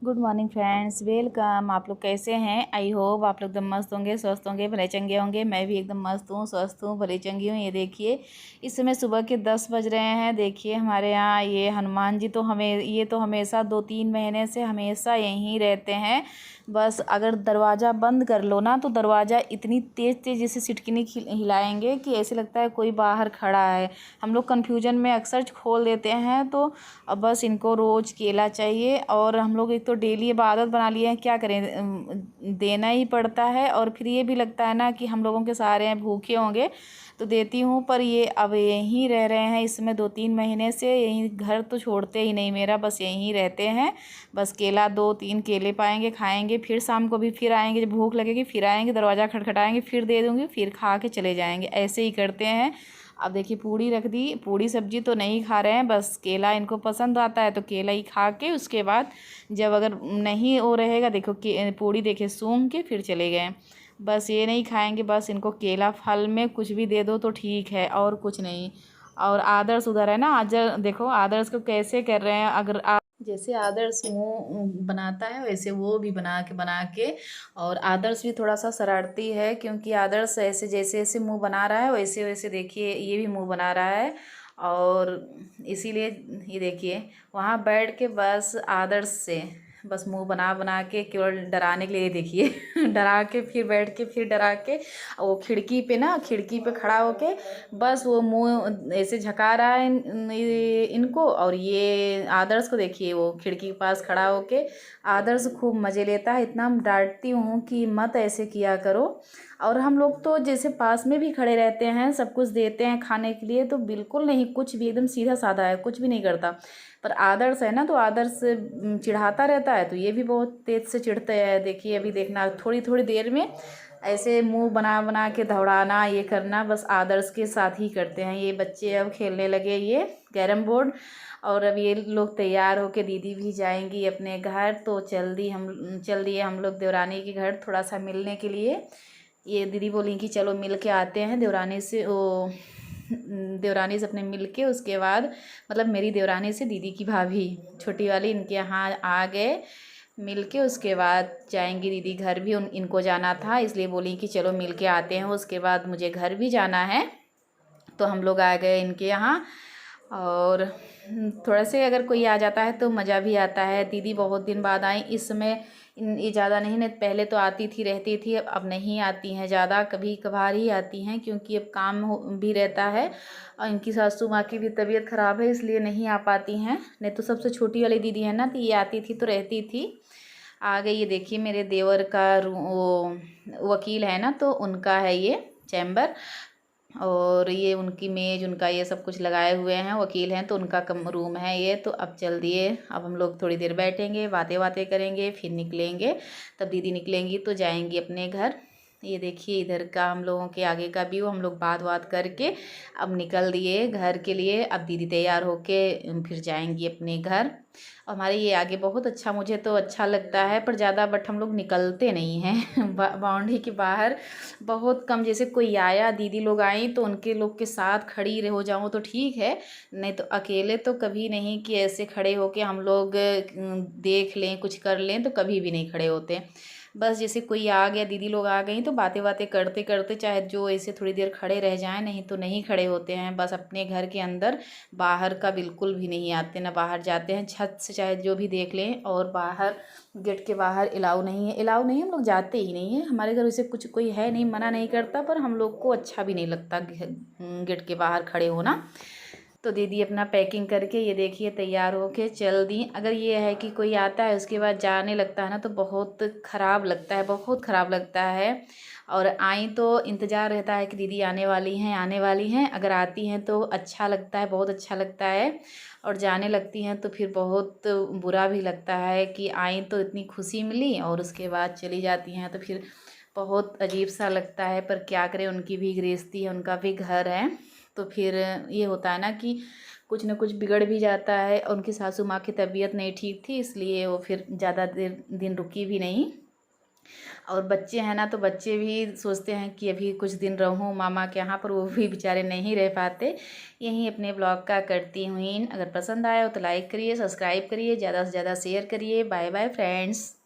Good morning friends, welcome. आप लोग कैसे हैं? आई होप आप लोग एकदम मस्त होंगे, स्वस्थ होंगे, भले चंगे होंगे। मैं भी एकदम मस्त हूँ, स्वस्थ हूँ, भले चंगी हूँ। ये देखिए, इस समय सुबह के 10 बज रहे हैं। देखिए हमारे यहाँ ये हनुमान जी तो हमेशा 2-3 महीने से हमेशा यहीं रहते हैं। बस अगर दरवाज़ा बंद कर लो ना तो दरवाज़ा इतनी तेज़ तेज़ जैसे सिटकिनी हिलाएंगे कि ऐसे लगता है कोई बाहर खड़ा है। हम लोग कन्फ्यूजन में अक्सर खोल देते हैं। तो अब बस इनको रोज़ केला चाहिए और हम लोग एक तो डेली अब आदत बना लिए हैं, क्या करें, देना ही पड़ता है। और फिर ये भी लगता है ना कि हम लोगों के सारे हैं भूखे होंगे तो देती हूँ, पर ये अब यहीं रह रहे हैं इसमें 2-3 महीने से। यहीं घर तो छोड़ते ही नहीं मेरा, बस यहीं रहते हैं। बस केला 2-3 केले पाएंगे, खाएंगे, फिर शाम को भी फिर आएंगे, जब भूख लगेगी फिर आएंगे, दरवाज़ा खटखटाएंगे, फिर दे दूँगी, फिर खा के चले जाएंगे। ऐसे ही करते हैं। अब देखिए पूड़ी रख दी, पूड़ी सब्जी तो नहीं खा रहे हैं, बस केला इनको पसंद आता है तो केला ही खा के उसके बाद जब अगर नहीं वो रहेगा, देखो पूड़ी देखिए सूंघ के फिर चले गए। बस ये नहीं खाएंगे, बस इनको केला फल में कुछ भी दे दो तो ठीक है और कुछ नहीं। और आदर्श उधर है ना, आज देखो आदर्श को कैसे कर रहे हैं। अगर जैसे आदर्श मुँह बनाता है वैसे वो भी बना के और आदर्श भी थोड़ा सा शरारती है, क्योंकि आदर्श ऐसे जैसे जैसे मुंह बना रहा है वैसे वैसे देखिए ये भी मुंह बना रहा है। और इसीलिए ये देखिए वहाँ बैठ के बस आदर्श से बस मुंह बना बना के केवल डराने के लिए देखिए डरा के फिर बैठ के फिर डरा के वो खिड़की पे खड़ा होके बस वो मुंह ऐसे झका रहा है इनको। और ये आदर्श को देखिए वो खिड़की के पास खड़ा होके आदर्श खूब मज़े लेता है। इतना डांटती हूँ कि मत ऐसे किया करो। और हम लोग तो जैसे पास में भी खड़े रहते हैं, सब कुछ देते हैं खाने के लिए, तो बिल्कुल नहीं, कुछ भी एकदम सीधा साधा है, कुछ भी नहीं करता। पर आदर्श है ना, तो आदर्श चिढ़ाता रहता है तो ये भी बहुत तेज़ से चिढ़ते हैं। देखिए अभी देखना थोड़ी थोड़ी देर में ऐसे मुंह बना बना के दौड़ाना ये करना बस आदर्श के साथ ही करते हैं। ये बच्चे अब खेलने लगे ये कैरम बोर्ड। और अब ये लोग तैयार होके दीदी भी जाएंगी अपने घर, तो चल दिए हम लोग देवरानी के घर थोड़ा सा मिलने के लिए। ये दीदी बोली कि चलो मिल के आते हैं देवरानी से अपने मिल के, उसके बाद मतलब मेरी देवरानी से दीदी की भाभी छोटी वाली इनके यहाँ आ गए मिल के। उसके बाद जाएंगी दीदी घर भी, इनको जाना था इसलिए बोली कि चलो मिल के आते हैं, उसके बाद मुझे घर भी जाना है। तो हम लोग आ गए इनके यहाँ। और थोड़ा से अगर कोई आ जाता है तो मज़ा भी आता है। दीदी बहुत दिन बाद आई, इस समय ये ज़्यादा नहीं पहले तो आती थी रहती थी, अब नहीं आती हैं ज़्यादा, कभी कभार ही आती हैं क्योंकि अब काम भी रहता है। और इनकी सासू माँ की भी तबीयत ख़राब है इसलिए नहीं आ पाती हैं। नहीं तो सबसे छोटी वाली दीदी है ना, तो ये आती थी तो रहती थी। आ गई। ये देखिए मेरे देवर का वो वकील है ना, तो उनका है ये चैम्बर। और ये उनकी मेज उनका ये सब कुछ लगाए हुए हैं, वकील हैं तो उनका कम रूम है ये। तो अब चल दिए, अब हम लोग थोड़ी देर बैठेंगे, बातें बातें करेंगे, फिर निकलेंगे। तब दीदी निकलेंगी तो जाएंगी अपने घर। ये देखिए इधर का हम लोगों के आगे का व्यू, हम लोग बात करके अब निकल दिए घर के लिए। अब दीदी तैयार होके फिर जाएंगी अपने घर। हमारे ये आगे बहुत अच्छा, मुझे तो अच्छा लगता है पर ज़्यादा, बट हम लोग निकलते नहीं हैं बाउंड्री के बाहर बहुत कम। जैसे कोई आया, दीदी लोग आई तो उनके लोग के साथ खड़ी हो जाऊँ तो ठीक है, नहीं तो अकेले तो कभी नहीं कि ऐसे खड़े होके हम लोग देख लें कुछ कर लें, तो कभी भी नहीं खड़े होते। बस जैसे कोई आ गया, दीदी लोग आ गई तो बातें बातें करते करते चाहे जो ऐसे थोड़ी देर खड़े रह जाएं, नहीं तो नहीं खड़े होते हैं। बस अपने घर के अंदर, बाहर का बिल्कुल भी नहीं आते, ना बाहर जाते हैं। छत से चाहे जो भी देख लें, और बाहर गेट के बाहर अलाउ नहीं है, हम लोग जाते ही नहीं है। हमारे घर वैसे कुछ कोई है नहीं, मना नहीं करता, पर हम लोग को अच्छा भी नहीं लगता गेट के बाहर खड़े होना। तो दीदी अपना पैकिंग करके ये देखिए तैयार होके चल दी। अगर ये है कि कोई आता है उसके बाद जाने लगता है ना, तो बहुत ख़राब लगता है, बहुत ख़राब लगता है। और आई तो इंतज़ार रहता है कि दीदी आने वाली हैं आने वाली हैं। अगर आती हैं तो अच्छा लगता है, बहुत अच्छा लगता है। और जाने लगती हैं तो फिर बहुत बुरा भी लगता है कि आई तो इतनी खुशी मिली और उसके बाद चली जाती हैं तो फिर बहुत अजीब सा लगता है। पर क्या करें, उनकी भी गृहस्थी है, उनका भी घर है। तो फिर ये होता है ना कि कुछ न कुछ बिगड़ भी जाता है। उनकी सासू माँ की तबीयत नहीं ठीक थी इसलिए वो फिर ज़्यादा देर दिन रुकी भी नहीं। और बच्चे हैं ना, तो बच्चे भी सोचते हैं कि अभी कुछ दिन रहूँ मामा के यहाँ, पर वो भी बेचारे नहीं रह पाते। यहीं अपने ब्लॉग का करती हूँ। अगर पसंद आया हो तो लाइक करिए, सब्सक्राइब करिए, ज़्यादा से ज़्यादा शेयर करिए। Bye bye friends.